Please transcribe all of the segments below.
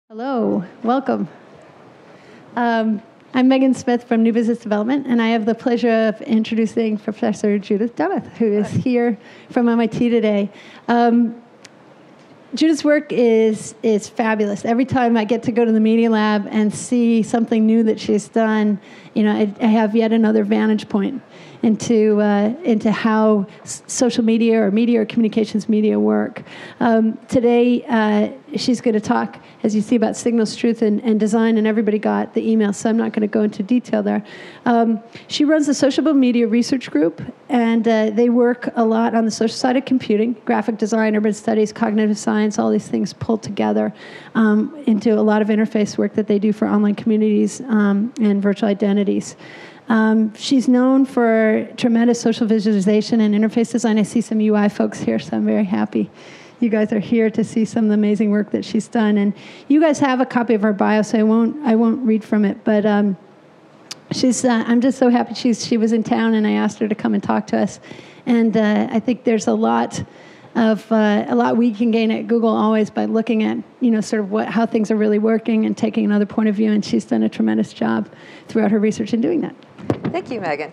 Hello, welcome. I'm Megan Smith from New Business Development, and I have the pleasure of introducing Professor Judith Dummeth, who is here from MIT today. Judith's work is fabulous. Every time I get to go to the Media Lab and see something new that she's done, I have yet another vantage point into how social media or communications media work. Today, she's going to talk, as you see, about signals, truth, and design, and everybody got the email, so I'm not going to go into detail there. She runs the Sociable Media Research Group, and they work a lot on the social side of computing, graphic design, urban studies, cognitive science, all these things pulled together into a lot of interface work that they do for online communities and virtual identities. She's known for tremendous social visualization and interface design. I see some UI folks here, so I'm very happy you guys are here to see some of the amazing work that she's done. And you guys have a copy of her bio, so I won't read from it. But she's I'm just so happy she was in town, and I asked her to come and talk to us. And I think there's a lot we can gain at Google always by looking at sort of how things are really working and taking another point of view. And she's done a tremendous job throughout her research in doing that. Thank you, Megan.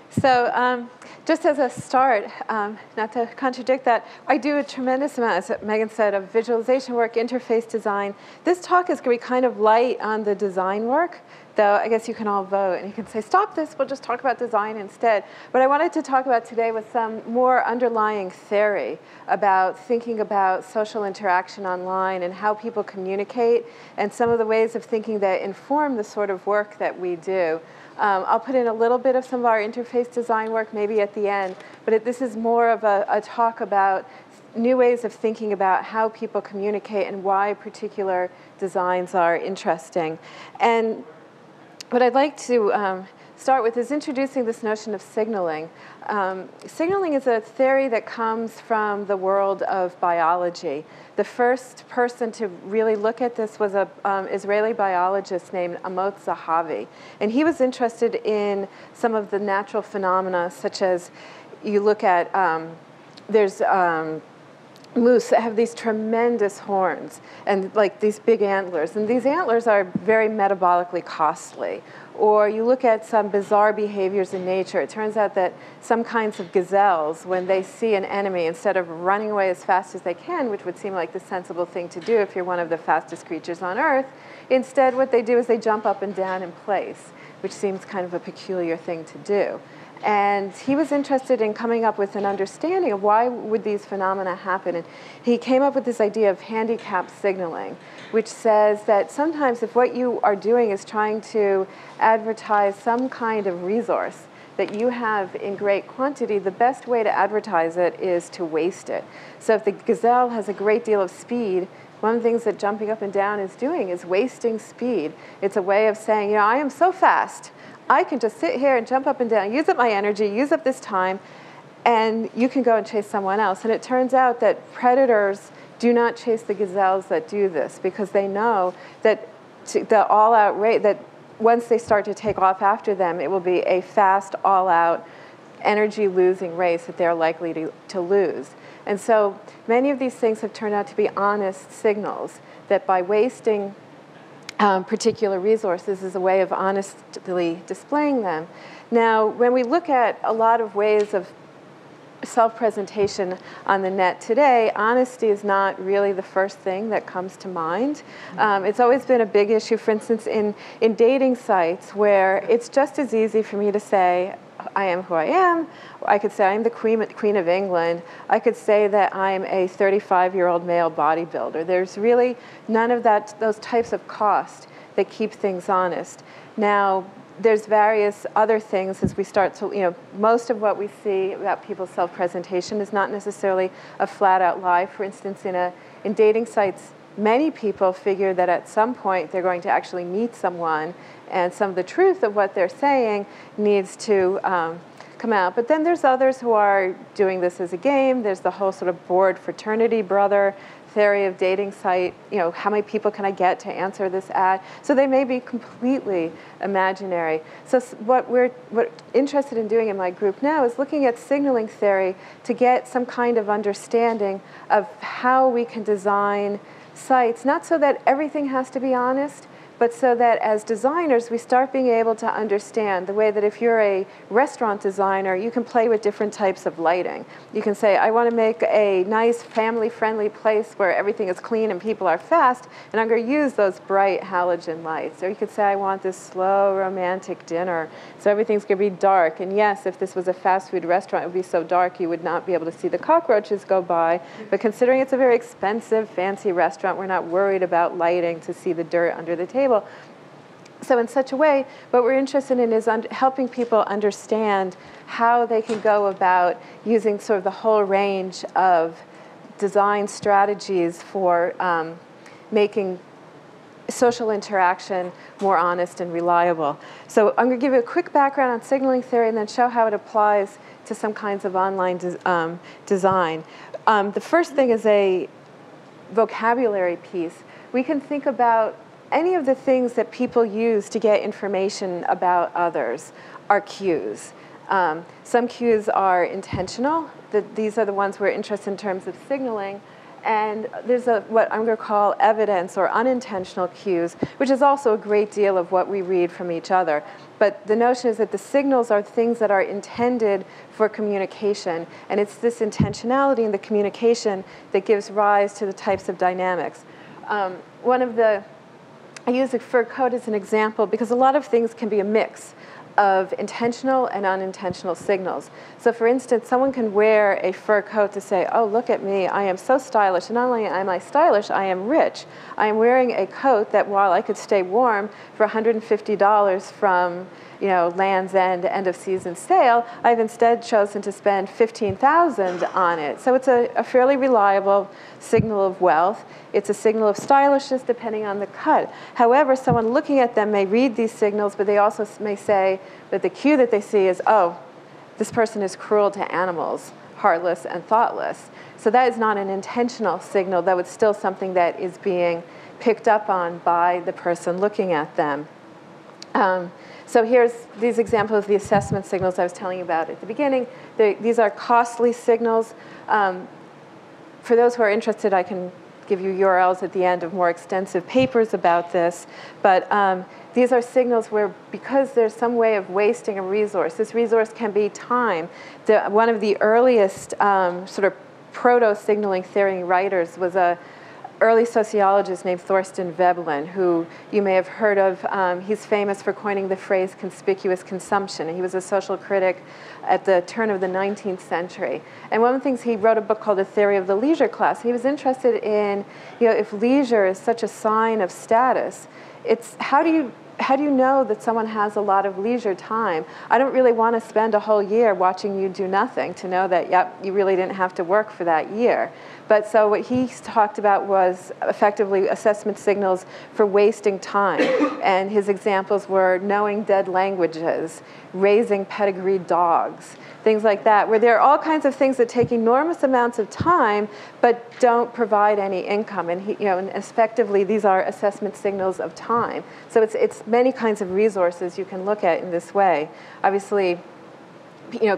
So just as a start, not to contradict that, I do a tremendous amount, as Megan said, of visualization work, interface design. This talk is going to be kind of light on the design work, though I guess you can all vote and you can say, stop this, we'll just talk about design instead. What I wanted to talk about today was some more underlying theory about thinking about social interaction online and how people communicate, and some of the ways of thinking that inform the sort of work that we do. I'll put in a little bit of some of our interface design work maybe at the end, but this is more of a talk about new ways of thinking about how people communicate and why particular designs are interesting. And what I'd like to start with is introducing this notion of signaling. Signaling is a theory that comes from the world of biology. The first person to really look at this was an Israeli biologist named Amos Zahavi. And he was interested in some of the natural phenomena, such as you look at, there's moose that have these tremendous horns and like these big antlers. And these antlers are very metabolically costly. Or you look at some bizarre behaviors in nature. It turns out that some kinds of gazelles, when they see an enemy, instead of running away as fast as they can, which would seem like the sensible thing to do if you're one of the fastest creatures on Earth, instead what they do is they jump up and down in place, which seems kind of a peculiar thing to do. And he was interested in coming up with an understanding of why would these phenomena happen. And he came up with this idea of handicap signaling, which says that sometimes if what you are doing is trying to advertise some kind of resource that you have in great quantity, the best way to advertise it is to waste it. So if the gazelle has a great deal of speed, one of the things that jumping up and down is doing is wasting speed. It's a way of saying, I am so fast, I can just sit here and jump up and down, use up my energy, use up this time, and you can go and chase someone else. And it turns out that predators do not chase the gazelles that do this, because they know that the all-out rate, that once they start to take off after them, it will be a fast, all-out, energy-losing race that they're likely to lose. And so many of these things have turned out to be honest signals, that by wasting particular resources is a way of honestly displaying them. Now, when we look at a lot of ways of self-presentation on the net today, honesty is not really the first thing that comes to mind. It's always been a big issue, for instance, in dating sites, where it's just as easy for me to say, I am who I am. I could say I'm the Queen of England. I could say that I'm a 35-year-old male bodybuilder. There's really none of those types of cost that keep things honest. Now, there's various other things as we start to, most of what we see about people's self-presentation is not necessarily a flat-out lie. For instance, in dating sites, many people figure that at some point they're going to actually meet someone, and some of the truth of what they're saying needs to come out. But then there's others who are doing this as a game. There's the whole sort of bored fraternity brother theory of dating site, how many people can I get to answer this ad? So they may be completely imaginary. So what we're interested in doing in my group now is looking at signaling theory to get some kind of understanding of how we can design sites, not so that everything has to be honest, but so that as designers, we start being able to understand the way that if you're a restaurant designer, you can play with different types of lighting. You can say, I want to make a nice family-friendly place where everything is clean and people are fast, and I'm going to use those bright halogen lights. Or you could say, I want this slow, romantic dinner, so everything's going to be dark. And yes, if this was a fast food restaurant, it would be so dark you would not be able to see the cockroaches go by. But considering it's a very expensive, fancy restaurant, we're not worried about lighting to see the dirt under the table. So in such a way, what we're interested in is helping people understand how they can go about using sort of the whole range of design strategies for making social interaction more honest and reliable. So I'm going to give you a quick background on signaling theory and then show how it applies to some kinds of online design. The first thing is a vocabulary piece. We can think about any of the things that people use to get information about others are cues. Some cues are intentional. These are the ones we're interested in terms of signaling. And there's what I'm going to call evidence or unintentional cues, which is also a great deal of what we read from each other. But the notion is that the signals are things that are intended for communication. And it's this intentionality in the communication that gives rise to the types of dynamics. I use a fur coat as an example because a lot of things can be a mix of intentional and unintentional signals. So for instance, someone can wear a fur coat to say, oh, look at me, I am so stylish. And not only am I stylish, I am rich. I am wearing a coat that while I could stay warm for $150 from Land's End end of season sale, I've instead chosen to spend $15,000 on it. So it's a fairly reliable signal of wealth. It's a signal of stylishness depending on the cut. However, someone looking at them may read these signals, but they also may say that the cue that they see is, oh, this person is cruel to animals, heartless and thoughtless. So that is not an intentional signal. That was still something that is being picked up on by the person looking at them. So here's these examples of the assessment signals I was telling you about at the beginning. These are costly signals. For those who are interested, I can give you URLs at the end of more extensive papers about this. But these are signals where, because there's some way of wasting a resource, this resource can be time. One of the earliest sort of proto-signaling theory writers was a early sociologist named Thorstein Veblen, who you may have heard of. He's famous for coining the phrase conspicuous consumption. And he was a social critic at the turn of the 19th century. And one of the things, he wrote a book called The Theory of the Leisure Class. He was interested in, if leisure is such a sign of status, it's how do you know that someone has a lot of leisure time? I don't really want to spend a whole year watching you do nothing to know that, yep, you really didn't have to work for that year. But so what he talked about was effectively assessment signals for wasting time. And his examples were knowing dead languages, raising pedigreed dogs, things like that, where there are all kinds of things that take enormous amounts of time but don't provide any income. And and effectively, these are assessment signals of time. So it's many kinds of resources you can look at in this way. Obviously,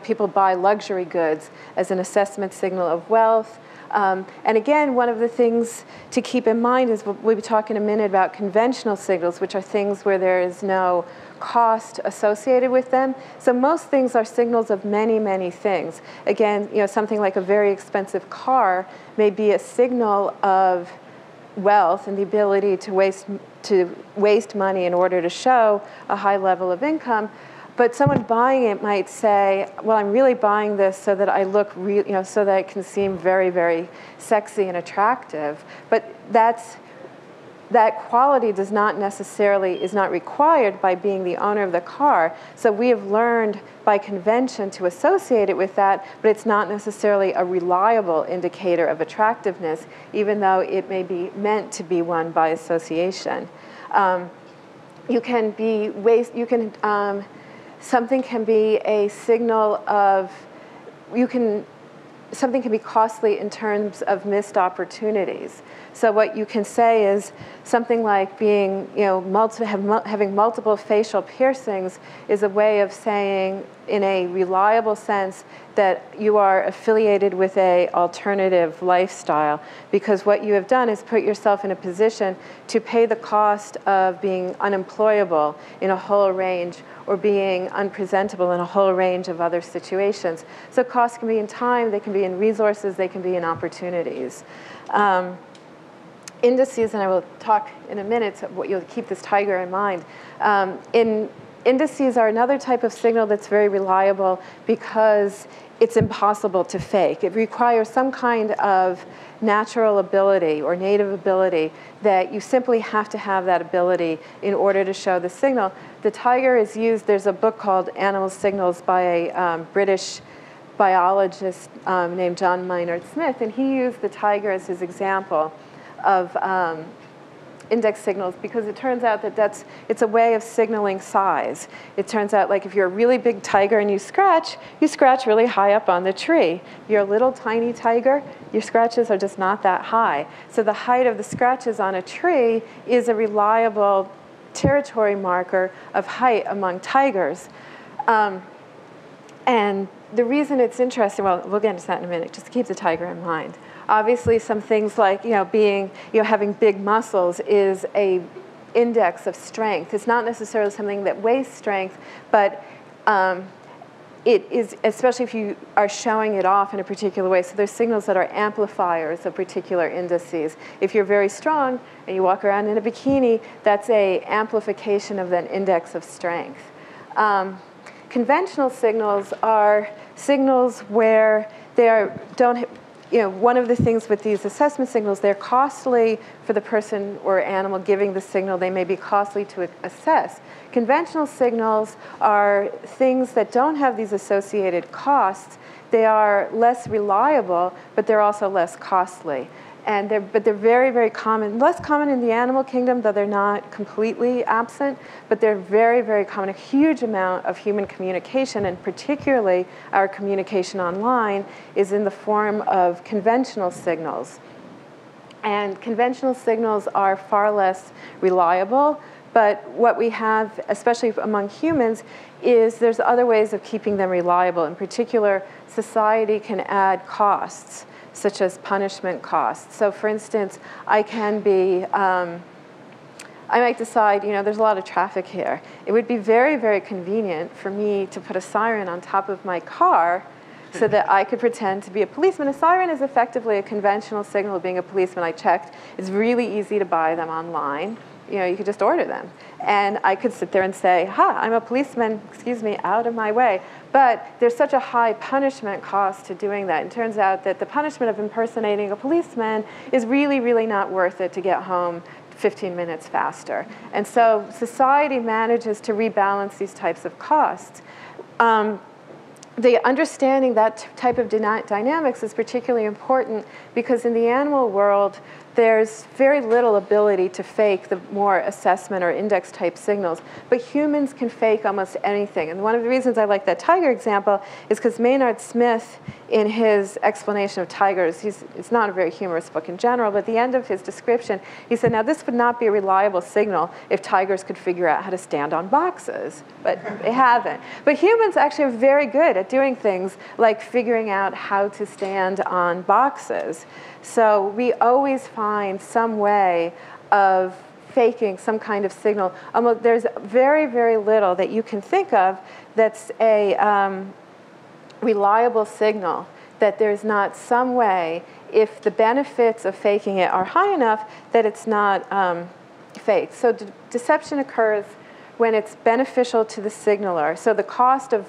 people buy luxury goods as an assessment signal of wealth. And again, one of the things to keep in mind is we'll be talking in a minute about conventional signals, which are things where there is no cost associated with them. So most things are signals of many, many things. Again, something like a very expensive car may be a signal of wealth and the ability to waste money in order to show a high level of income. But someone buying it might say, well, I'm really buying this so that I look so that it can seem very, very sexy and attractive. But that quality is not required by being the owner of the car. So we have learned by convention to associate it with that, but it's not necessarily a reliable indicator of attractiveness, even though it may be meant to be one by association. Something can be a signal of, something can be costly in terms of missed opportunities. So what you can say is something like being, having multiple facial piercings is a way of saying, in a reliable sense, that you are affiliated with a alternative lifestyle, because what you have done is put yourself in a position to pay the cost of being unemployable in a whole range, or being unpresentable in a whole range of other situations. So costs can be in time, they can be in resources, they can be in opportunities. Indices, and I will talk in a minute, so you'll keep this tiger in mind. Indices are another type of signal that's very reliable because it's impossible to fake. It requires some kind of natural ability or native ability that you simply have to have that ability in order to show the signal. The tiger is used, there's a book called Animal Signals by a British biologist named John Maynard Smith, and he used the tiger as his example of index signals, because it turns out that it's a way of signaling size. It turns out, like, if you're a really big tiger and you scratch really high up on the tree. If you're a little tiny tiger, your scratches are just not that high. So the height of the scratches on a tree is a reliable territory marker of height among tigers. And the reason it's interesting, well, we'll get into that in a minute, just to keep the tiger in mind. Obviously, some things like having big muscles is a index of strength. It's not necessarily something that weighs strength, but it is, especially if you are showing it off in a particular way. So there's signals that are amplifiers of particular indices. If you're very strong and you walk around in a bikini, that's an amplification of that index of strength. Conventional signals are signals where one of the things with these assessment signals, they're costly for the person or animal giving the signal. They may be costly to assess. Conventional signals are things that don't have these associated costs. They are less reliable, but they're also less costly. But they're very, very common. Less common in the animal kingdom, though they're not completely absent, but they're very, very common. A huge amount of human communication, and particularly our communication online, is in the form of conventional signals. And conventional signals are far less reliable, but what we have, especially among humans, is there's other ways of keeping them reliable. In particular, society can add costs, such as punishment costs. So for instance, I might decide, there's a lot of traffic here. It would be very, very convenient for me to put a siren on top of my car so that I could pretend to be a policeman. A siren is effectively a conventional signal of being a policeman. I checked. It's really easy to buy them online. You could just order them. And I could sit there and say, I'm a policeman, excuse me, out of my way. But there's such a high punishment cost to doing that. It turns out that the punishment of impersonating a policeman is really, really not worth it to get home 15 minutes faster. And so society manages to rebalance these types of costs. The understanding that type of dynamics is particularly important because in the animal world, there's very little ability to fake the more assessment or index type signals, but humans can fake almost anything. And one of the reasons I like that tiger example is because Maynard Smith, in his explanation of tigers, it's not a very humorous book in general, but at the end of his description, he said, now this would not be a reliable signal if tigers could figure out how to stand on boxes, but they haven't. But humans actually are very good at doing things like figuring out how to stand on boxes. So we always find some way of faking some kind of signal. There's very, very little that you can think of that's a reliable signal, that there's not some way, if the benefits of faking it are high enough, that it's not faked. So deception occurs when it's beneficial to the signaler. So the cost of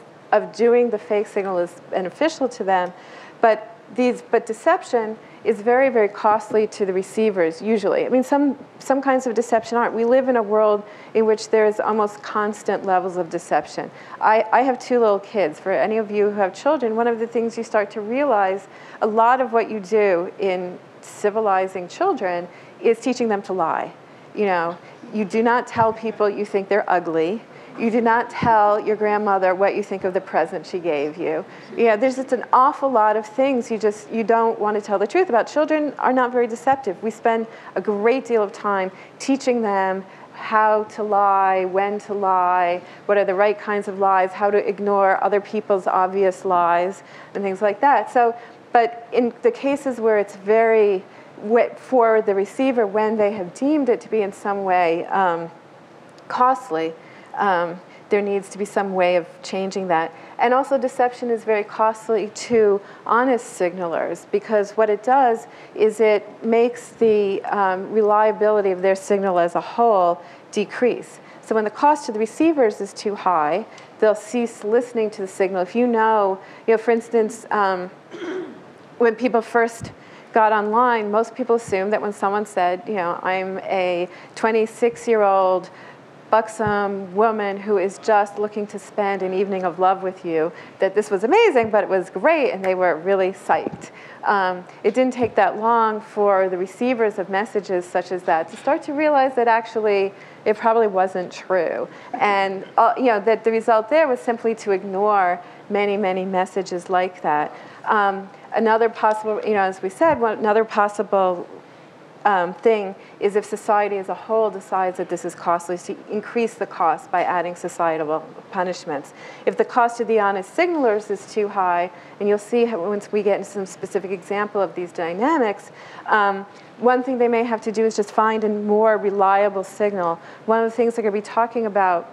doing the fake signal is beneficial to them, but deception is very, very costly to the receivers, usually. I mean, some kinds of deception aren't. We live in a world in which there's almost constant levels of deception. I have 2 little kids. For any of you who have children, one of the things you start to realize, a lot of what you do in civilizing children is teaching them to lie. You do not tell people you think they're ugly. You do not tell your grandmother what you think of the present she gave you. Yeah, there's just an awful lot of things you don't want to tell the truth about. Children are not very deceptive. We spend a great deal of time teaching them how to lie, when to lie, what are the right kinds of lies, how to ignore other people's obvious lies, and things like that. So, but in the cases where it's very, for the receiver, when they have deemed it to be in some way costly, there needs to be some way of changing that. And also deception is very costly to honest signalers, because what it does is it makes the reliability of their signal as a whole decrease. So when the cost to the receivers is too high, they'll cease listening to the signal. If you know, for instance, when people first got online, most people assumed that when someone said, I'm a 26-year-old buxom woman who is just looking to spend an evening of love with you, that this was amazing, but it was great, and they were really psyched. It didn't take that long for the receivers of messages such as that to start to realize that actually it probably wasn't true. And that the result there was simply to ignore many, many messages like that. Another possible, as we said, another possible thing is if society as a whole decides that this is costly, to increase the cost by adding societal punishments. If the cost of the honest signalers is too high, and you'll see how, once we get into some specific example of these dynamics, one thing they may have to do is just find a more reliable signal. One of the things they're going to be talking about,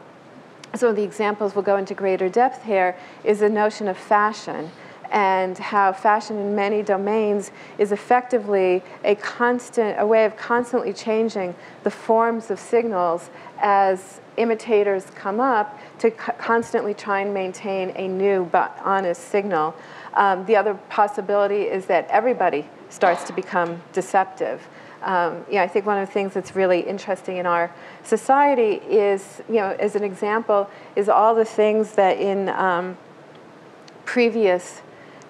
some of the examples we'll go into greater depth here, is the notion of fashion, and how fashion in many domains is effectively a way of constantly changing the forms of signals as imitators come up to constantly try and maintain a new but honest signal. The other possibility is that everybody starts to become deceptive. I think one of the things that's really interesting in our society is, as an example, is all the things that in previous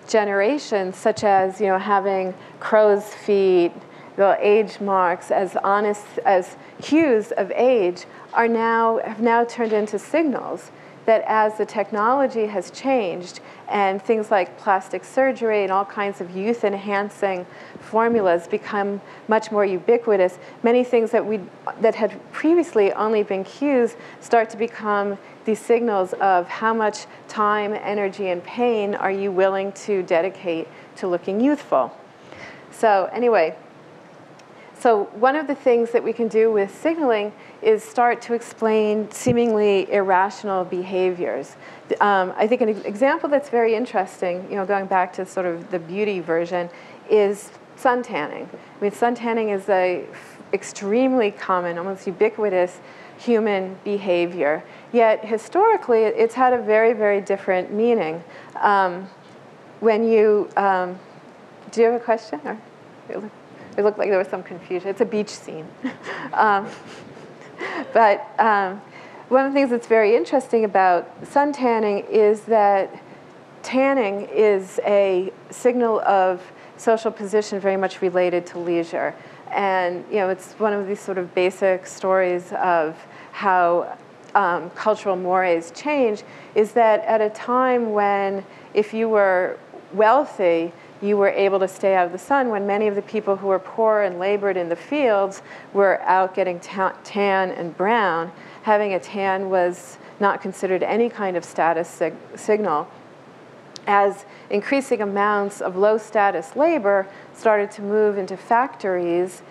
generations, such as having crow's feet, the age marks as honest as cues of age, have now turned into signals that as the technology has changed and things like plastic surgery and all kinds of youth-enhancing formulas become much more ubiquitous, many things that had previously only been cues start to become these signals of how much time, energy, and pain are you willing to dedicate to looking youthful. So anyway, one of the things that we can do with signaling is start to explain seemingly irrational behaviors. I think an example that's very interesting, going back to sort of the beauty version, is sun tanning. I mean, sun tanning is a extremely common, almost ubiquitous human behavior. Yet historically, it's had a very, very different meaning. When you, do you have a question? Or it looked like there was some confusion. It's a beach scene. But one of the things that's very interesting about sun tanning is that tanning is a signal of social position very much related to leisure. And it's one of these sort of basic stories of how cultural mores change, is that at a time when if you were wealthy, you were able to stay out of the sun, when many of the people who were poor and labored in the fields were out getting tan and brown, having a tan was not considered any kind of status signal. As increasing amounts of low-status labor started to move into factories,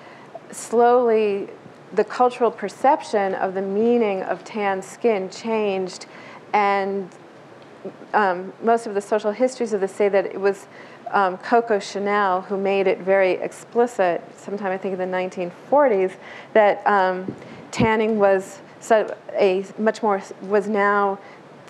slowly the cultural perception of the meaning of tan skin changed, and most of the social histories of this say that it was Coco Chanel who made it very explicit, sometime I think in the 1940s, that tanning was was now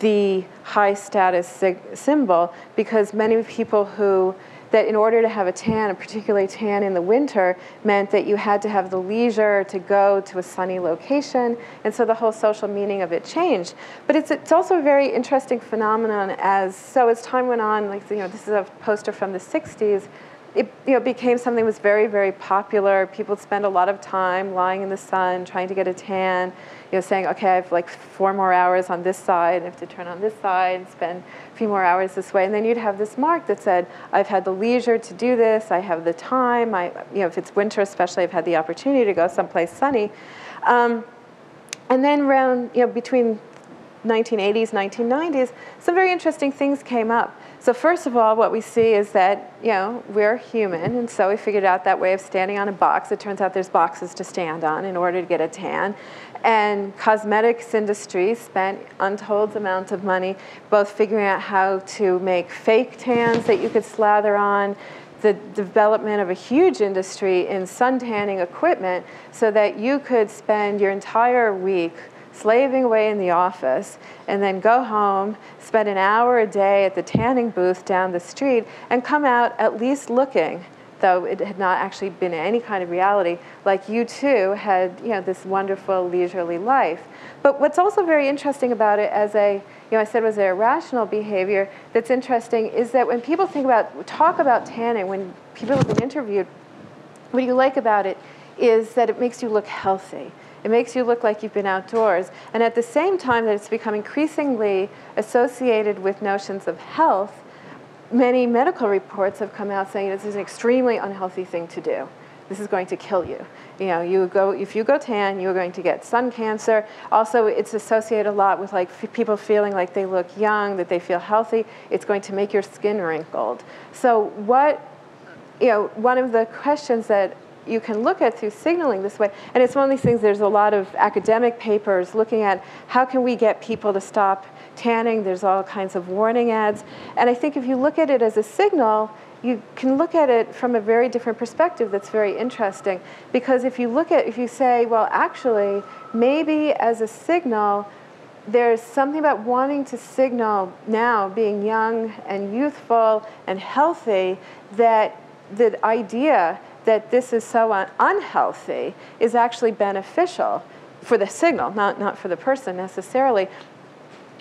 the high status symbol, because many people that in order to have a tan, particularly tan in the winter, meant that you had to have the leisure to go to a sunny location, and so the whole social meaning of it changed. But it's also a very interesting phenomenon as time went on, this is a poster from the 60s, it became something that was very, very popular. People spend a lot of time lying in the sun, trying to get a tan, saying, okay, I have like 4 more hours on this side, I have to turn on this side, spend a few more hours this way. And then you'd have this mark that said, I've had the leisure to do this, I have the time, if it's winter especially, I've had the opportunity to go someplace sunny. And then around, between 1980s, 1990s, some very interesting things came up. So first of all, what we see is that, we're human, and so we figured out that way of standing on a box. It turns out there's boxes to stand on in order to get a tan. And cosmetics industry spent untold amounts of money both figuring out how to make fake tans that you could slather on, the development of a huge industry in sun tanning equipment so that you could spend your entire week slaving away in the office, and then go home, spend an hour a day at the tanning booth down the street, and come out at least looking, though it had not actually been any kind of reality, like you too had this wonderful leisurely life. But what's also very interesting about it as I said was an irrational behavior that's interesting is that when people talk about tanning, when people have been interviewed, what you like about it is that it makes you look healthy. It makes you look like you've been outdoors. And at the same time that it's become increasingly associated with notions of health, many medical reports have come out saying this is an extremely unhealthy thing to do. This is going to kill you. If you go tan, you're going to get sun cancer. Also, it's associated a lot with people feeling like they look young, that they feel healthy. It's going to make your skin wrinkled. So one of the questions that you can look at through signaling this way, and it's one of these things, there's a lot of academic papers looking at how can we get people to stop tanning. There's all kinds of warning ads. And I think if you look at it as a signal, you can look at it from a very different perspective that's very interesting. Because if you say, well, actually, maybe as a signal, there's something about wanting to signal now, being young and youthful and healthy, that the idea that this is so unhealthy is actually beneficial for the signal, not for the person necessarily,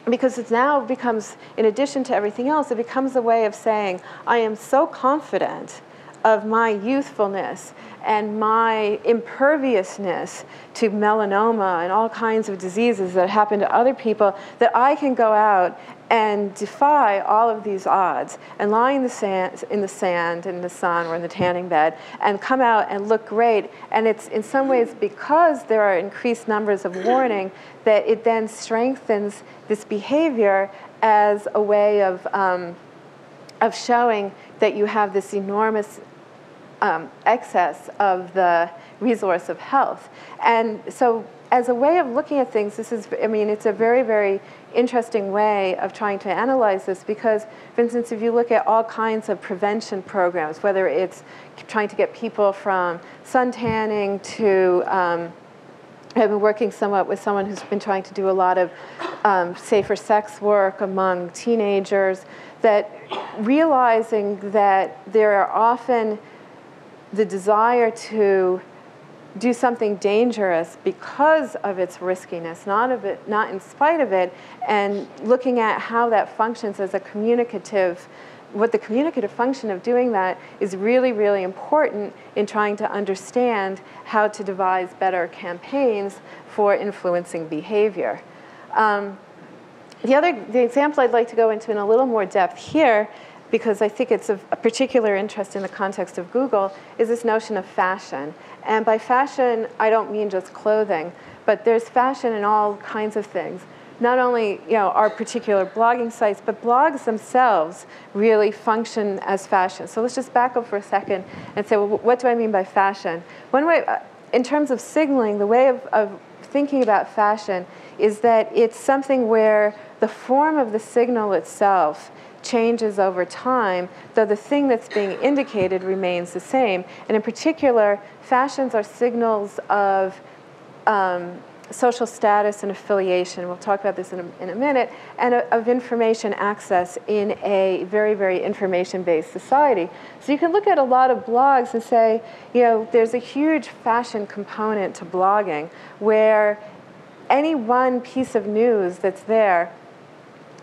because it now becomes, in addition to everything else, it becomes a way of saying, I am so confident of my youthfulness and my imperviousness to melanoma and all kinds of diseases that happen to other people that I can go out and defy all of these odds and lie in the sand, in the sun, or in the tanning bed, and come out and look great. And it's in some ways because there are increased numbers of warning that it then strengthens this behavior as a way of showing that you have this enormous excess of the resource of health. And so as a way of looking at things, it's a very, very interesting way of trying to analyze this because, for instance, if you look at all kinds of prevention programs, whether it's trying to get people from sun tanning to I've been working somewhat with someone who's been trying to do a lot of safer sex work among teenagers, that realizing that there are often the desire to do something dangerous because of its riskiness, not in spite of it, and looking at how that functions as what the communicative function of doing that is really, really important in trying to understand how to devise better campaigns for influencing behavior. The example I'd like to go into in a little more depth here, because I think it's of a particular interest in the context of Google, is this notion of fashion. And by fashion, I don't mean just clothing, but there's fashion in all kinds of things. Not only our particular blogging sites, but blogs themselves really function as fashion. So let's just back up for a second and say, well, what do I mean by fashion? One way, in terms of signaling, the way of thinking about fashion is that it's something where the form of the signal itself changes over time, though the thing that's being indicated remains the same. And in particular, fashions are signals of social status and affiliation. We'll talk about this in a minute, and of information access in a very, very information-based society. So you can look at a lot of blogs and say, there's a huge fashion component to blogging where any one piece of news that's there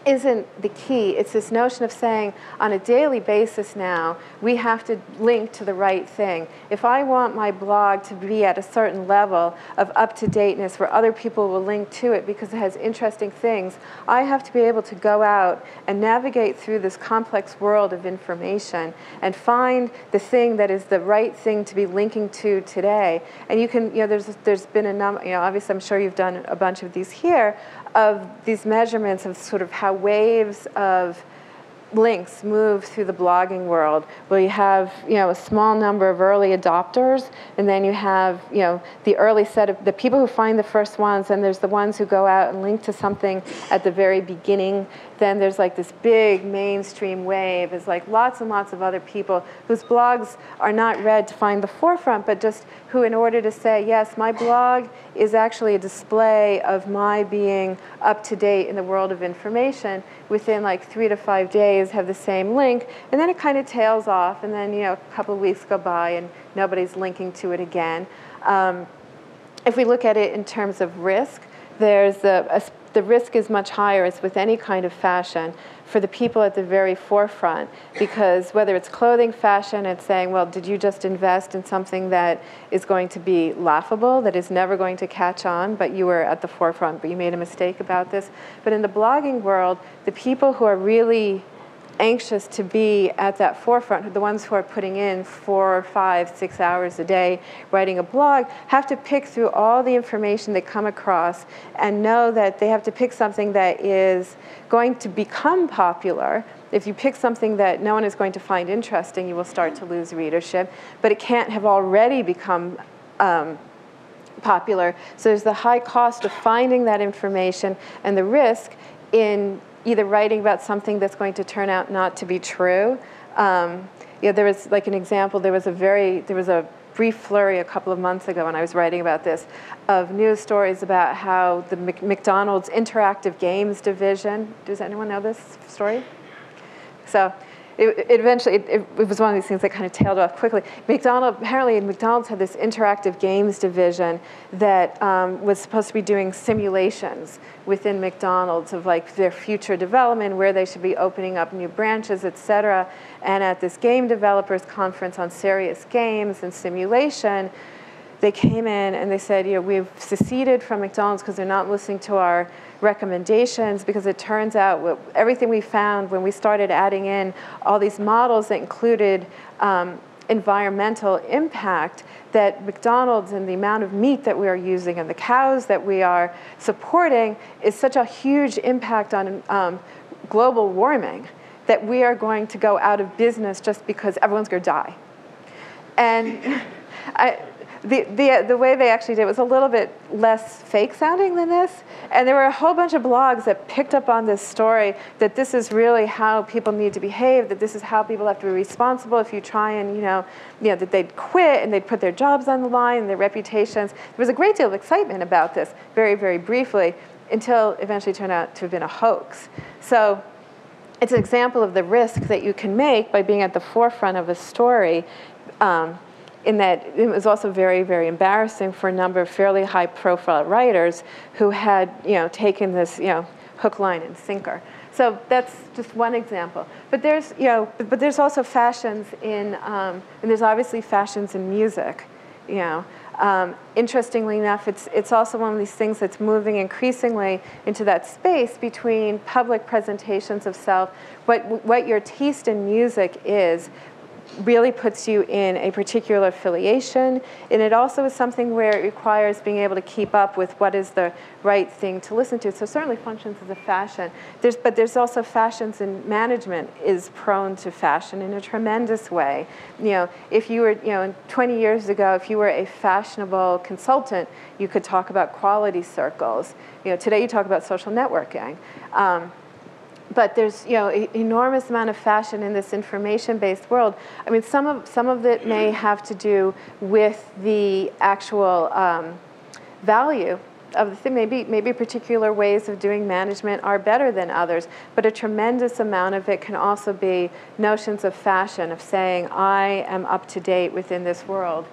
isn't the key. It's this notion of saying on a daily basis now, we have to link to the right thing. If I want my blog to be at a certain level of up-to-dateness where other people will link to it because it has interesting things, I have to be able to go out and navigate through this complex world of information and find the thing that is the right thing to be linking to today. And you can, there's been a number, obviously I'm sure you've done a bunch of these here, of these measurements of sort of how waves of links move through the blogging world, where you have a small number of early adopters, and then you have the early set of the people who find the first ones, and there's the ones who go out and link to something at the very beginning. Then there's like this big mainstream wave. There's like lots and lots of other people whose blogs are not read to find the forefront, but just who, in order to say, yes, my blog is actually a display of my being up to date in the world of information, within like 3 to 5 days have the same link, and then it kind of tails off, and then a couple of weeks go by and nobody's linking to it again. If we look at it in terms of risk, there's the risk is much higher, as with any kind of fashion, for the people at the very forefront, because whether it's clothing, fashion, it's saying, well, did you just invest in something that is going to be laughable, that is never going to catch on, but you were at the forefront, but you made a mistake about this. But in the blogging world, the people who are really anxious to be at that forefront, the ones who are putting in 4, 5, 6 hours a day writing a blog, have to pick through all the information they come across and know that they have to pick something that is going to become popular. If you pick something that no one is going to find interesting, you will start to lose readership, but it can't have already become popular. So there's the high cost of finding that information and the risk in either writing about something that's going to turn out not to be true. There was, like an example, there was a brief flurry a couple of months ago when I was writing about this, of news stories about how the McDonald's interactive games division, does anyone know this story? So it was one of these things that kind of tailed off quickly. Apparently McDonald's had this interactive games division that was supposed to be doing simulations within McDonald's of like their future development, where they should be opening up new branches, et cetera. And at this game developers conference on serious games and simulation, they came in and they said, we've seceded from McDonald's because they're not listening to our recommendations, because it turns out everything we found when we started adding in all these models that included environmental impact, that McDonald's and the amount of meat that we are using and the cows that we are supporting is such a huge impact on global warming that we are going to go out of business just because everyone's going to die. And the way they actually did it was a little bit less fake sounding than this. And there were a whole bunch of blogs that picked up on this story, that this is really how people need to behave, that this is how people have to be responsible if you try and, that they'd quit and they'd put their jobs on the line and their reputations. There was a great deal of excitement about this, very, very briefly, until it eventually turned out to have been a hoax. So it's an example of the risk that you can make by being at the forefront of a story, in that it was also very, very embarrassing for a number of fairly high-profile writers who had, taken this, hook, line, and sinker. So that's just one example. But there's, but there's also fashions in, and there's obviously fashions in music, Interestingly enough, it's also one of these things that's moving increasingly into that space between public presentations of self. What your taste in music is really puts you in a particular affiliation, and it also is something where it requires being able to keep up with what is the right thing to listen to. So certainly functions as a fashion. But there's also fashions in management is prone to fashion in a tremendous way. If you were, 20 years ago, if you were a fashionable consultant, you could talk about quality circles. Today you talk about social networking. But there's an enormous amount of fashion in this information-based world. I mean, some of it may have to do with the actual value of the thing. Maybe particular ways of doing management are better than others, but a tremendous amount of it can also be notions of fashion, of saying, I am up to date within this world.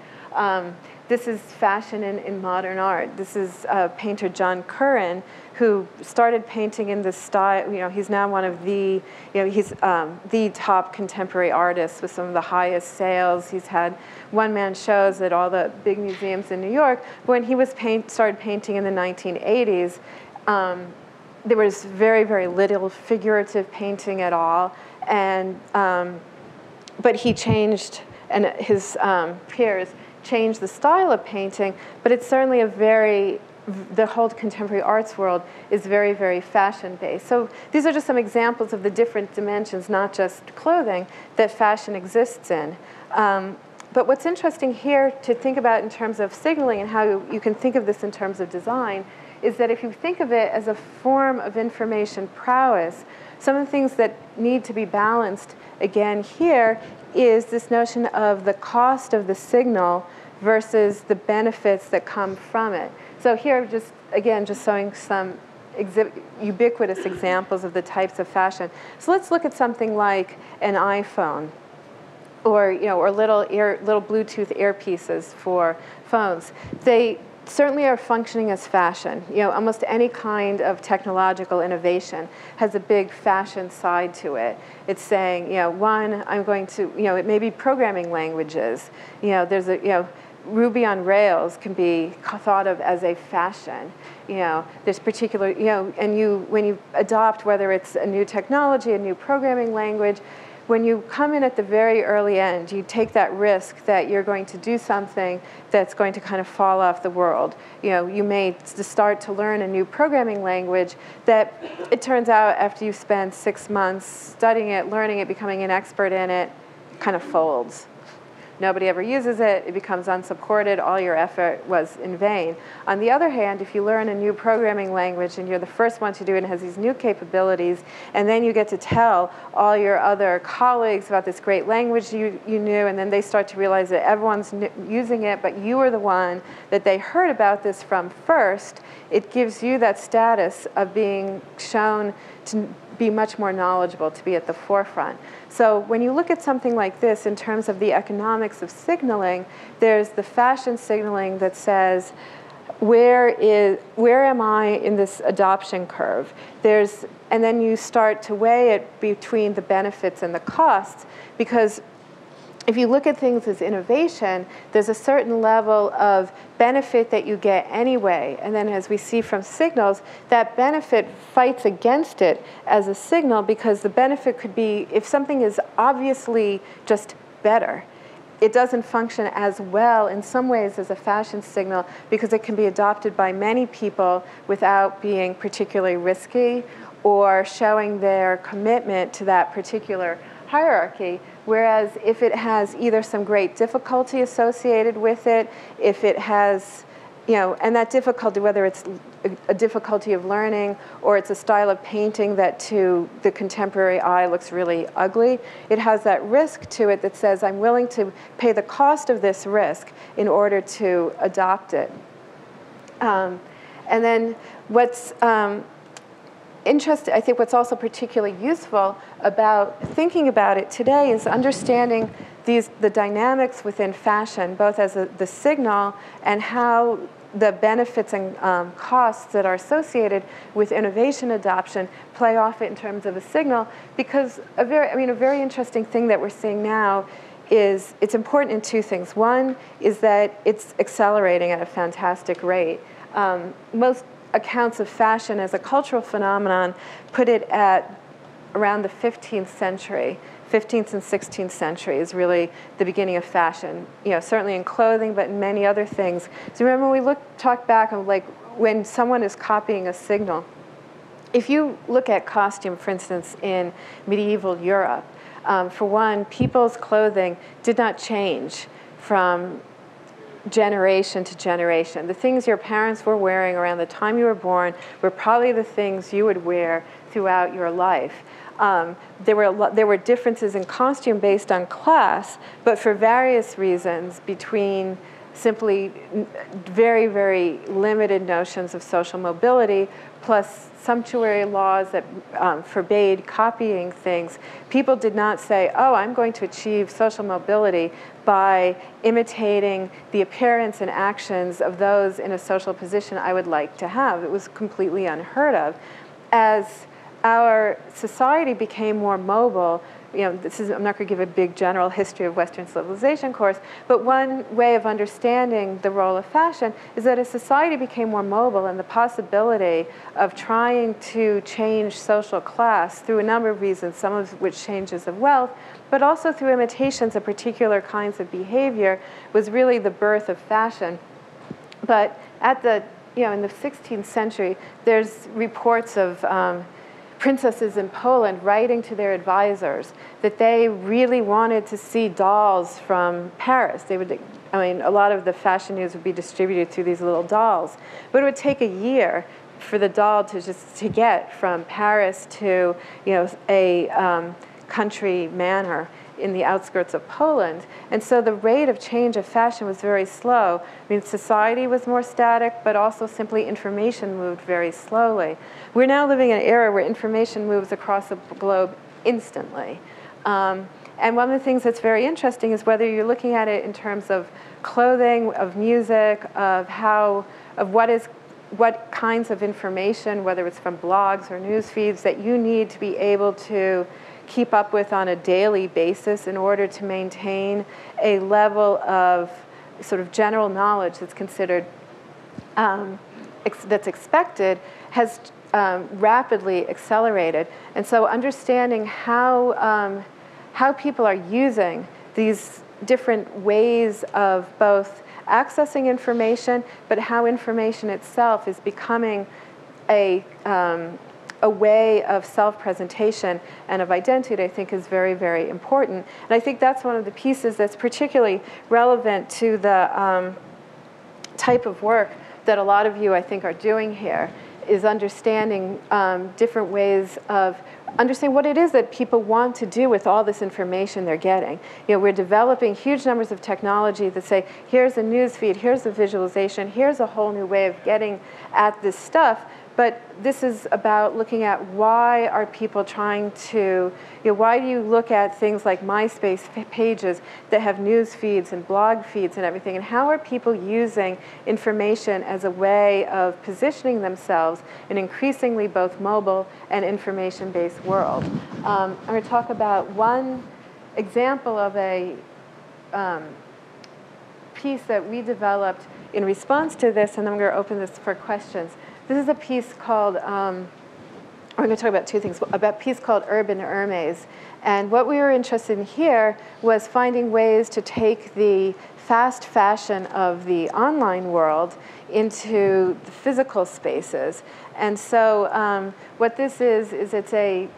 this is fashion in modern art. This is painter John Curran, who started painting in this style. He's now one of the, he's the top contemporary artist with some of the highest sales. He's had one-man shows at all the big museums in New York. When he was started painting in the 1980s, there was very, very little figurative painting at all, and but he changed, and his peers changed the style of painting. But it's certainly the whole contemporary arts world is very, very fashion-based. So these are just some examples of the different dimensions, not just clothing, that fashion exists in. But what's interesting here to think about in terms of signaling and how you can think of this in terms of design is that if you think of it as a form of information prowess, some of the things that need to be balanced again here is this notion of the cost of the signal versus the benefits that come from it. So here, just showing some ubiquitous examples of the types of fashion. So let's look at something like an iPhone, or little Bluetooth earpieces for phones. They certainly are functioning as fashion. Almost any kind of technological innovation has a big fashion side to it. It's saying, one, I'm going to, it may be programming languages. There's Ruby on Rails can be thought of as a fashion. There's particular, and when you adopt, whether it's a new technology, a new programming language, when you come in at the very early end, you take that risk that you're going to do something that's going to kind of fall off the world. You may start to learn a new programming language that it turns out after you spend 6 months studying it, learning it, becoming an expert in it, kind of folds. Nobody ever uses it. It becomes unsupported. All your effort was in vain. On the other hand, if you learn a new programming language and you're the first one to do it and has these new capabilities, and then you get to tell all your other colleagues about this great language you knew, and then they start to realize that everyone's using it, but you were the one that they heard about this from first, it gives you that status of being shown to be much more knowledgeable, to be at the forefront. So when you look at something like this in terms of the economics of signaling, there's the fashion signaling that says, where am I in this adoption curve? And then you start to weigh it between the benefits and the costs, because if you look at things as innovation, there's a certain level of benefit that you get anyway. And then as we see from signals, that benefit fights against it as a signal, because the benefit could be, if something is obviously just better, it doesn't function as well in some ways as a fashion signal, because it can be adopted by many people without being particularly risky or showing their commitment to that particular hierarchy. Whereas if it has either some great difficulty associated with it, if it has, and that difficulty, whether it's a difficulty of learning or it's a style of painting that to the contemporary eye looks really ugly, it has that risk to it that says, I'm willing to pay the cost of this risk in order to adopt it. And then what's interesting, I think what's also particularly useful about thinking about it today is understanding the dynamics within fashion, both as the signal and how the benefits and costs that are associated with innovation adoption play off it in terms of a signal. Because a very interesting thing that we're seeing now is it's important in two things. One is that it's accelerating at a fantastic rate. Most accounts of fashion as a cultural phenomenon put it at around the 15th century. 15th and 16th century is really the beginning of fashion, certainly in clothing, but in many other things. So remember, when we talk back on like when someone is copying a signal, if you look at costume, for instance, in medieval Europe, for one, people's clothing did not change from generation to generation. The things your parents were wearing around the time you were born were probably the things you would wear throughout your life. There were differences in costume based on class, but for various reasons between simply very, very limited notions of social mobility plus sumptuary laws that forbade copying things, people did not say, oh, I'm going to achieve social mobility by imitating the appearance and actions of those in a social position I would like to have. It was completely unheard of. As our society became more mobile, I'm not going to give a big general history of Western civilization course, but one way of understanding the role of fashion is that as society became more mobile and the possibility of trying to change social class through a number of reasons, some of which changes of wealth, but also through imitations of particular kinds of behavior, was really the birth of fashion. But at in the 16th century, there's reports of princesses in Poland writing to their advisors that they really wanted to see dolls from Paris. A lot of the fashion news would be distributed through these little dolls. But it would take a year for the doll to get from Paris to a country manor in the outskirts of Poland. And so the rate of change of fashion was very slow. Society was more static, but also simply information moved very slowly. We're now living in an era where information moves across the globe instantly. And one of the things that's very interesting is whether you're looking at it in terms of clothing, of music, of what kinds of information, whether it's from blogs or news feeds, that you need to be able to keep up with on a daily basis in order to maintain a level of sort of general knowledge that's considered, that's expected, has rapidly accelerated. And so understanding how people are using these different ways of both accessing information, but how information itself is becoming a way of self-presentation and of identity, I think, is very, very important. And I think that's one of the pieces that's particularly relevant to the type of work that a lot of you, I think, are doing here, is understanding different ways of understanding what it is that people want to do with all this information they're getting. We're developing huge numbers of technology that say, here's a news feed, here's a visualization, here's a whole new way of getting at this stuff. But this is about looking at why are people trying to, why do you look at things like MySpace pages that have news feeds and blog feeds and everything, and how are people using information as a way of positioning themselves in increasingly both mobile and information-based world? I'm going to talk about one example of a piece that we developed in response to this, and then I'm going to open this for questions. This is a piece called, I'm going to talk about two things, about a piece called Urban Hermes. And what we were interested in here was finding ways to take the fast fashion of the online world into the physical spaces. And so what this is it's a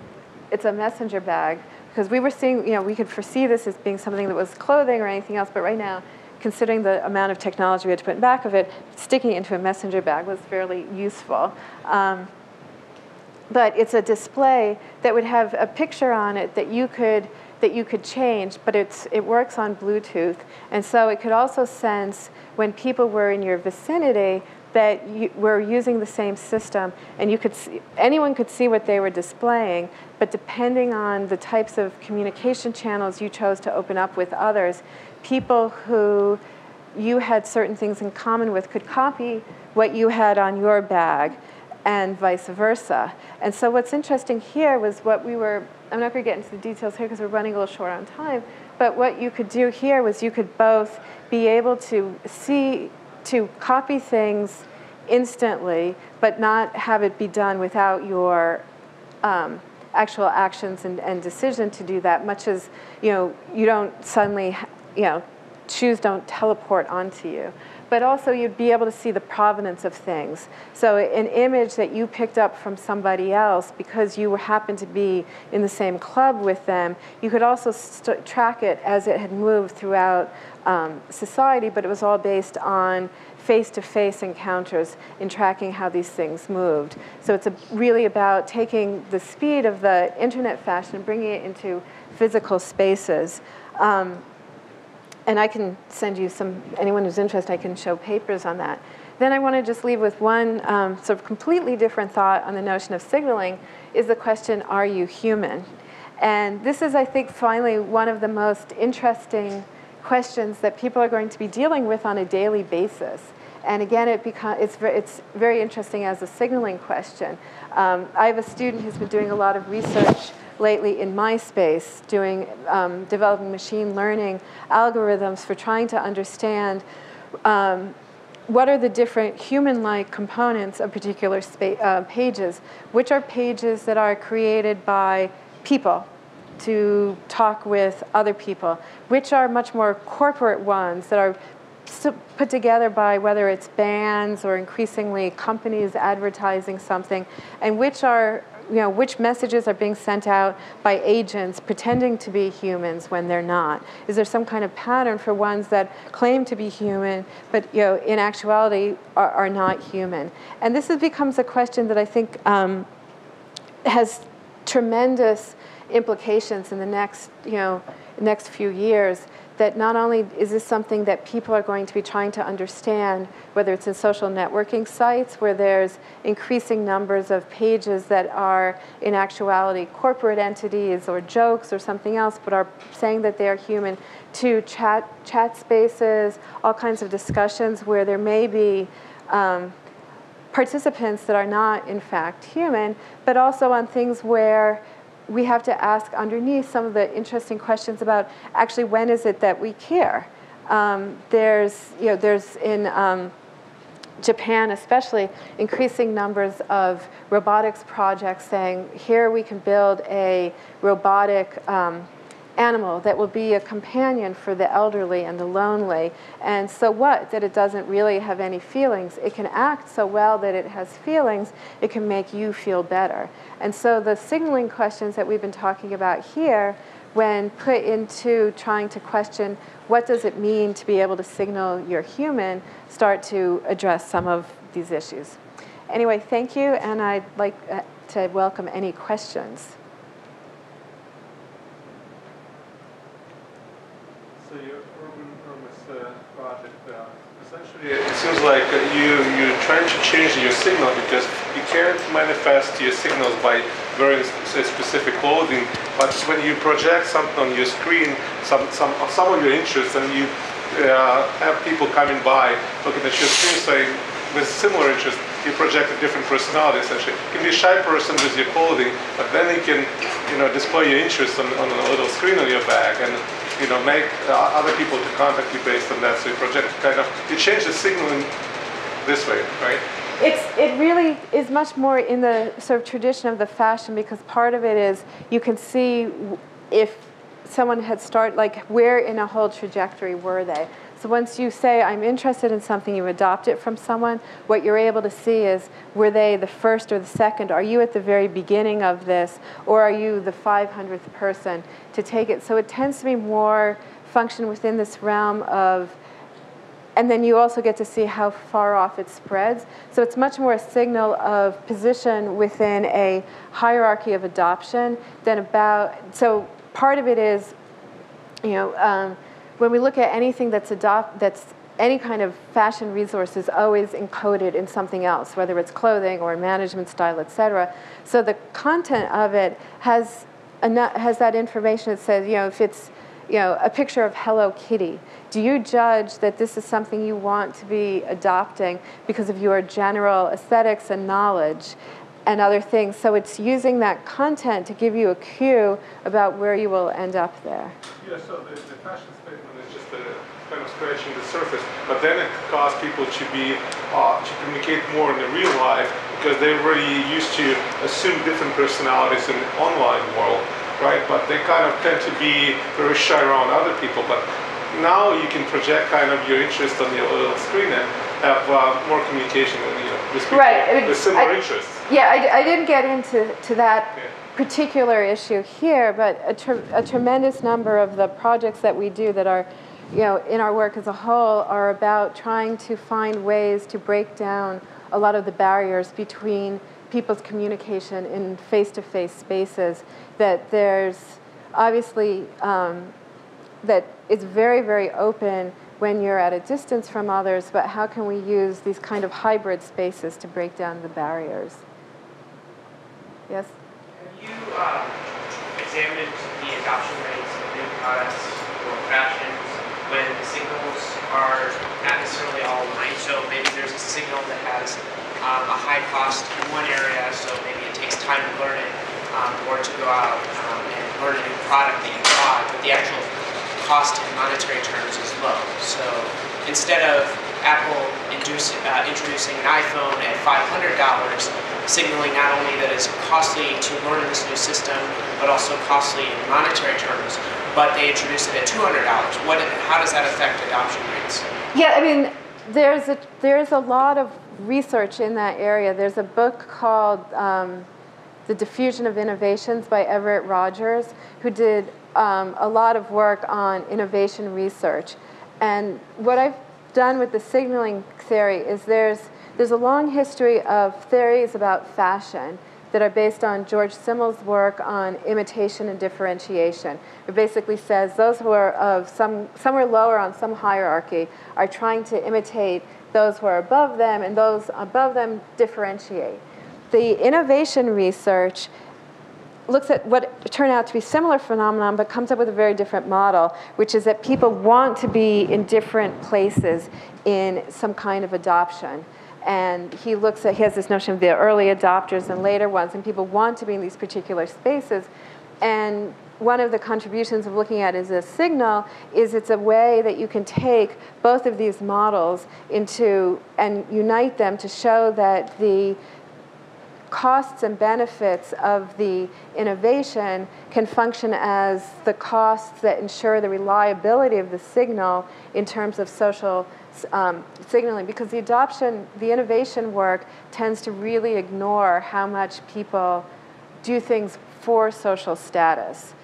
messenger bag, because we were seeing, we could foresee this as being something that was clothing or anything else, but right now, considering the amount of technology we had to put in the back of it, sticking it into a messenger bag was fairly useful. But it's a display that would have a picture on it that you could change, but it works on Bluetooth. And so it could also sense when people were in your vicinity that you were using the same system, and anyone could see what they were displaying, but depending on the types of communication channels you chose to open up with others, people who you had certain things in common with could copy what you had on your bag, and vice versa. And so what's interesting here was what I'm not going to get into the details here because we're running a little short on time, but what you could do here was you could both be able to copy things instantly, but not have it be done without your actual actions and decision to do that, much as, you don't suddenly, shoes don't teleport onto you. But also you'd be able to see the provenance of things. So an image that you picked up from somebody else because you happened to be in the same club with them, you could also track it as it had moved throughout society, but it was all based on face-to-face encounters in tracking how these things moved. So it's really about taking the speed of the internet fashion and bringing it into physical spaces. And I can send you anyone who's interested, I can show papers on that. then I want to just leave with one sort of completely different thought on the notion of signaling, is the question, are you human? And this is, I think, finally one of the most interesting questions that people are going to be dealing with on a daily basis. And again, it's very interesting as a signaling question. I have a student who's been doing a lot of research lately in my space, developing machine learning algorithms for trying to understand what are the different human-like components of particular pages, which are pages that are created by people to talk with other people, which are much more corporate ones that are put together by whether it's bands or increasingly companies advertising something, and which messages are being sent out by agents pretending to be humans when they're not. Is there some kind of pattern for ones that claim to be human, but in actuality are not human? And this becomes a question that I think has tremendous implications in the next few years, that not only is this something that people are going to be trying to understand, whether it's in social networking sites where there's increasing numbers of pages that are in actuality corporate entities or jokes or something else, but are saying that they are human, to chat spaces, all kinds of discussions where there may be participants that are not in fact human, but also on things where we have to ask underneath some of the interesting questions about actually when is it that we care. There's in Japan especially increasing numbers of robotics projects saying here we can build a robotic animal that will be a companion for the elderly and the lonely. And so what? That it doesn't really have any feelings. It can act so well that it has feelings, it can make you feel better. And so the signaling questions that we've been talking about here, when put into trying to question what does it mean to be able to signal you're human, start to address some of these issues. Anyway, thank you, and I'd like to welcome any questions. So your Hermes project, essentially it seems like you're trying to change your signal because you can't manifest your signals by wearing specific clothing, but when you project something on your screen, some of your interests, and you have people coming by looking at your screen saying, with similar interests, you project a different personality essentially. You can be a shy person with your clothing, but then you can display your interest on a little screen on your bag and make other people to contact you based on that. So you project you change the signal in this way, right? It really is much more in the sort of tradition of the fashion, because part of it is you can see if someone had started, like where in a whole trajectory were they. So once you say, I'm interested in something, you adopt it from someone, what you're able to see is, were they the first or the second? Are you at the very beginning of this, or are you the 500th person to take it? So it tends to be more function within this realm of, and then you also get to see how far off it spreads. So it's much more a signal of position within a hierarchy of adoption than about, so part of it is, when we look at anything that's any kind of fashion resource is always encoded in something else, whether it's clothing or management style, et cetera. So the content of it has that information that says, if it's a picture of Hello Kitty, do you judge that this is something you want to be adopting because of your general aesthetics and knowledge and other things? So it's using that content to give you a cue about where you will end up there. Yeah, so the fashion statement is just kind of scratching the surface, but then it causes people to communicate more in the real life because they're already used to assume different personalities in the online world, right? But they kind of tend to be very shy around other people. But now you can project kind of your interest on your little screen and have more communication with people with similar interests. Yeah, I didn't get into that particular issue here, but a tremendous number of the projects that we do that are, in our work as a whole, are about trying to find ways to break down a lot of the barriers between people's communication in face-to-face spaces. That there's obviously that it's very, very open when you're at a distance from others, but how can we use these kind of hybrid spaces to break down the barriers? Yes? Have you examined the adoption rates of new products or fashions when the signals are not necessarily all right? So maybe there's a signal that has a high cost in one area, so maybe it takes time to learn it, or to go out and learn a new product that you bought, but the actual cost in monetary terms is low. So instead of Apple introducing an iPhone at $500, signaling not only that it's costly to learn this new system, but also costly in monetary terms, but they introduce it at $200. How does that affect adoption rates? Yeah, I mean, there's a lot of research in that area. There's a book called The Diffusion of Innovations by Everett Rogers, who did a lot of work on innovation research. And what I've done with the signaling theory is there's a long history of theories about fashion that are based on George Simmel's work on imitation and differentiation. It basically says those who are of somewhere lower on some hierarchy are trying to imitate those who are above them, and those above them differentiate. The innovation research looks at what turned out to be similar phenomenon, but comes up with a very different model, which is that people want to be in different places in some kind of adoption. And he has this notion of the early adopters and later ones, and people want to be in these particular spaces. And one of the contributions of looking at it as a signal is it's a way that you can take both of these models into and unite them to show that the costs and benefits of the innovation can function as the costs that ensure the reliability of the signal in terms of social signaling, because the innovation work tends to really ignore how much people do things for social status.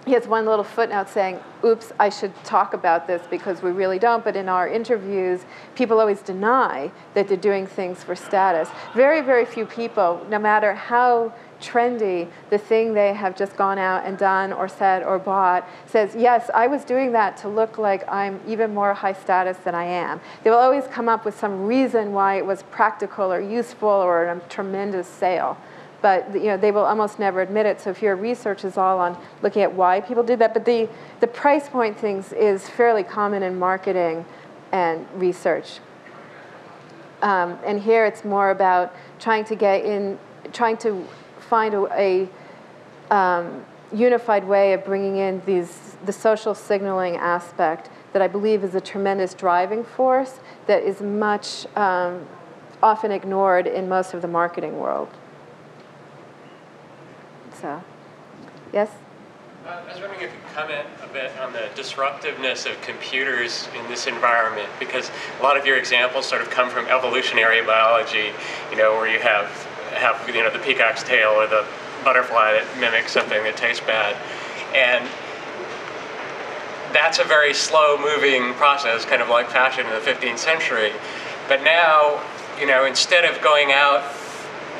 He has one little footnote saying, oops, I should talk about this because we really don't, but in our interviews, people always deny that they're doing things for status. Very, very few people, no matter how trendy the thing they have just gone out and done or said or bought, says, yes, I was doing that to look like I'm even more high status than I am. They will always come up with some reason why it was practical or useful or a tremendous sale. But they will almost never admit it. So if your research is all on looking at why people did that, but the price point things is fairly common in marketing and research. And here it's more about trying to find a unified way of bringing in the social signaling aspect that I believe is a tremendous driving force that is much often ignored in most of the marketing world. So, yes? I was wondering if you could comment a bit on the disruptiveness of computers in this environment, because a lot of your examples sort of come from evolutionary biology, where you have the peacock's tail or the butterfly that mimics something that tastes bad. And that's a very slow-moving process, kind of like fashion in the 15th century. But now, instead of going out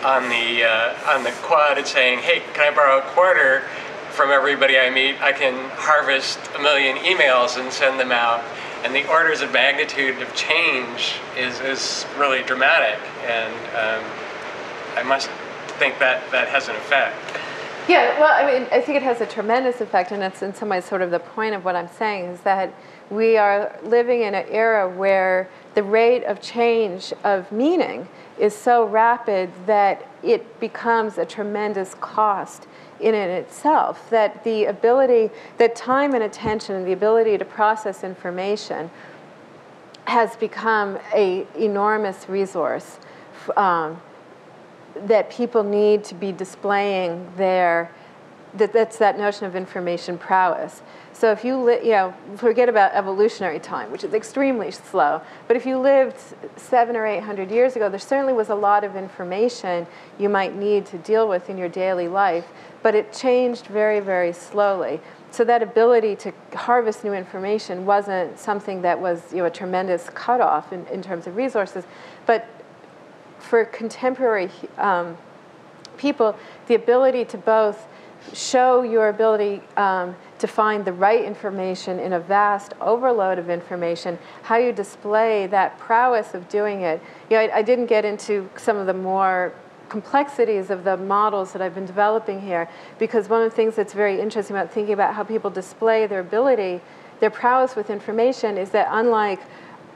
on the quad and saying, hey, can I borrow a quarter from everybody I meet, I can harvest 1 million emails and send them out. And the orders of magnitude of change is really dramatic. And I must think that has an effect. Yeah, well, I think it has a tremendous effect, and it's in some ways sort of the point of what I'm saying, is that we are living in an era where the rate of change of meaning is so rapid that it becomes a tremendous cost in and itself, that that time and attention and the ability to process information has become an enormous resource that people need to be displaying that's that notion of information prowess. So if you forget about evolutionary time, which is extremely slow, but if you lived 700 or 800 years ago, there certainly was a lot of information you might need to deal with in your daily life, but it changed very, very slowly. So that ability to harvest new information wasn't something that was a tremendous cutoff in terms of resources, but for contemporary people, the ability to both show your ability to find the right information in a vast overload of information, how you display that prowess of doing it. You know, I didn't get into some of the more complexities of the models that I've been developing here, because one of the things that's very interesting about thinking about how people display their ability, their prowess with information, is that unlike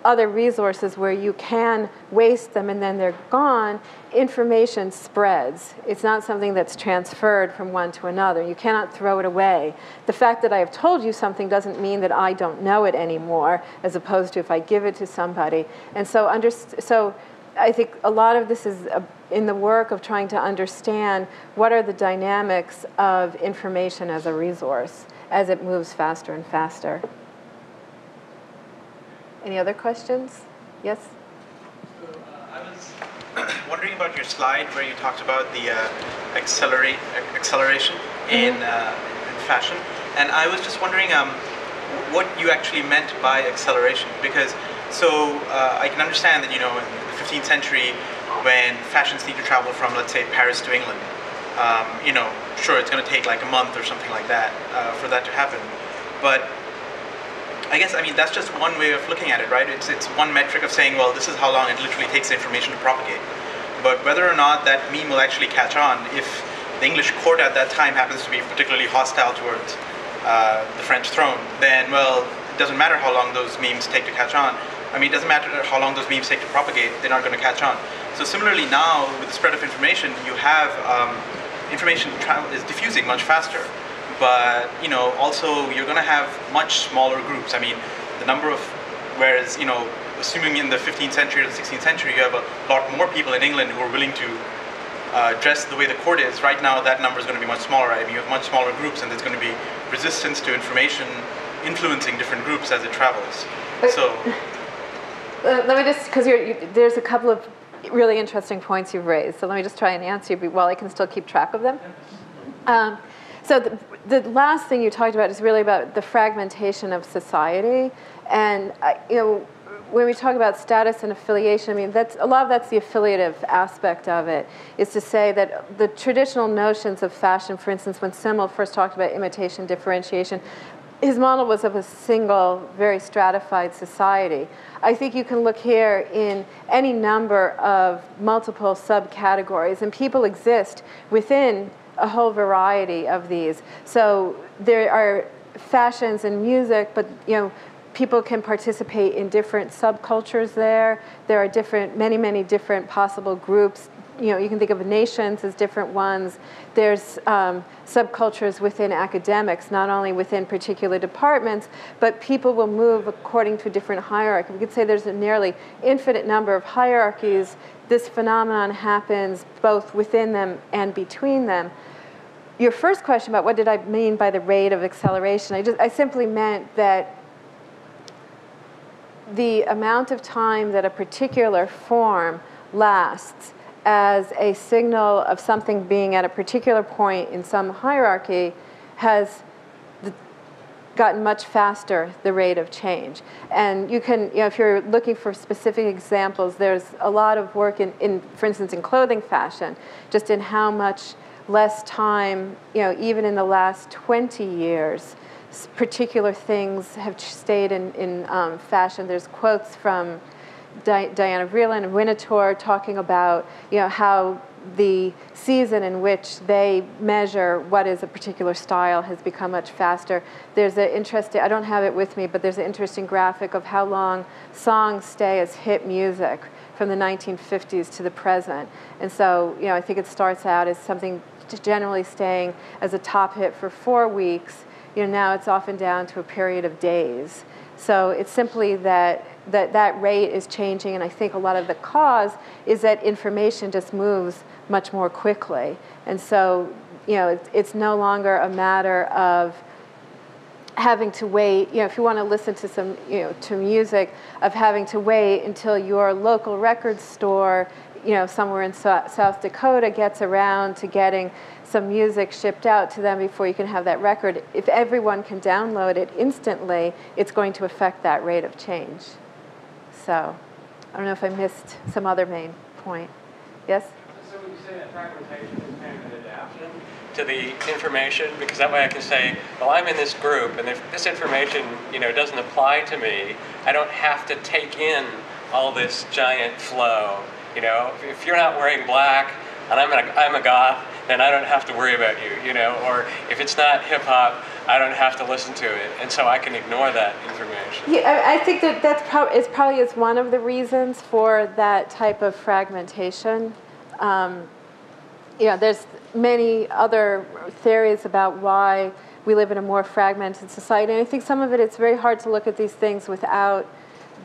other resources where you can waste them and then they're gone, information spreads. It's not something that's transferred from one to another. You cannot throw it away. The fact that I have told you something doesn't mean that I don't know it anymore, as opposed to if I give it to somebody. And so, so I think a lot of this is in the work of trying to understand what are the dynamics of information as a resource as it moves faster and faster. Any other questions? Yes? So, I was wondering about your slide where you talked about the acceleration in fashion. And I was just wondering what you actually meant by acceleration. Because, I can understand that, you know, in the 15th century, when fashions need to travel from, let's say, Paris to England, you know, sure, it's going to take like a month or something like that for that to happen. But I guess, I mean, that's just one way of looking at it, right? It's one metric of saying, well, this is how long it literally takes the information to propagate. But whether or not that meme will actually catch on, if the English court at that time happens to be particularly hostile towards the French throne, then, well, it doesn't matter how long those memes take to catch on. I mean, it doesn't matter how long those memes take to propagate, they're not going to catch on. So similarly now, with the spread of information, you have information is diffusing much faster. But, you know, also you're going to have much smaller groups. I mean, the number of, whereas, you know, assuming in the 15th century or the 16th century, you have a lot more people in England who are willing to dress the way the court is. Right now, that number is going to be much smaller. I mean, you have much smaller groups, and there's going to be resistance to information influencing different groups as it travels. So, let me just, because there's a couple of really interesting points you've raised. So let me just try and answer you while I can still keep track of them. So the last thing you talked about is really about the fragmentation of society, and you know, when we talk about status and affiliation, I mean, that's a lot of that's the affiliative aspect of it. Is to say that the traditional notions of fashion, for instance, when Simmel first talked about imitation differentiation, his model was of a single, very stratified society. I think you can look here in any number of multiple subcategories, and people exist within a whole variety of these. So there are fashions and music, but you know, people can participate in different subcultures there. There are many different possible groups. You know, you can think of nations as different ones. There's subcultures within academics, not only within particular departments, but people will move according to a different hierarchy. We could say there's a nearly infinite number of hierarchies. This phenomenon happens both within them and between them. Your first question about what did I mean by the rate of acceleration, I simply meant that the amount of time that a particular form lasts as a signal of something being at a particular point in some hierarchy has gotten much faster, the rate of change. And you can, you know, if you're looking for specific examples, there's a lot of work in for instance, in clothing fashion, just in how much less time, you know, even in the last 20 years, particular things have stayed in fashion. There's quotes from Diana Vreeland and Winterthur talking about, you know, how the season in which they measure what is a particular style has become much faster. There's an interesting, I don't have it with me, but there's an interesting graphic of how long songs stay as hit music from the 1950s to the present. And so, you know, I think it starts out as something generally staying as a top hit for 4 weeks. You know, now it's often down to a period of days. So it's simply that rate is changing, and I think a lot of the cause is that information just moves much more quickly. And so, you know, it's no longer a matter of having to wait, you know, if you want to listen to some, you know, to music, of having to wait until your local record store, you know, somewhere in South Dakota gets around to getting some music shipped out to them before you can have that record. If everyone can download it instantly, it's going to affect that rate of change. So, I don't know if I missed some other main point. Yes? So when you say that fragmentation is kind of an adaptation, to the information, because that way I can say, well, I'm in this group, and if this information, doesn't apply to me, I don't have to take in all this giant flow. If you're not wearing black, and I'm a goth, then I don't have to worry about you, or if it's not hip hop, I don't have to listen to it, and so I can ignore that information. Yeah, I think that's probably is one of the reasons for that type of fragmentation. There's many other theories about why we live in a more fragmented society, and I think some of it's very hard to look at these things without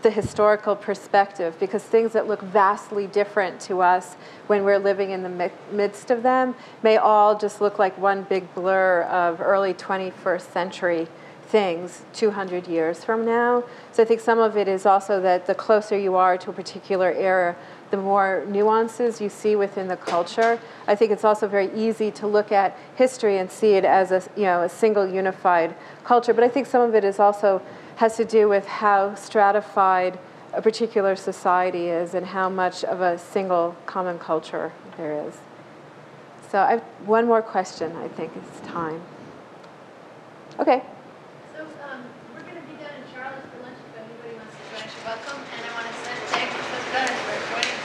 the historical perspective, because things that look vastly different to us when we're living in the midst of them may all just look like one big blur of early 21st century things 200 years from now. So I think some of it is also that the closer you are to a particular era, the more nuances you see within the culture. I think it's also very easy to look at history and see it as a single unified culture, but I think some of it is also has to do with how stratified a particular society is and how much of a single common culture there is. So I have one more question, I think it's time. Okay. So we're going to be down in Charlotte for lunch if anybody wants to join us. You're welcome. And I want to thank Professor Gunners for joining us.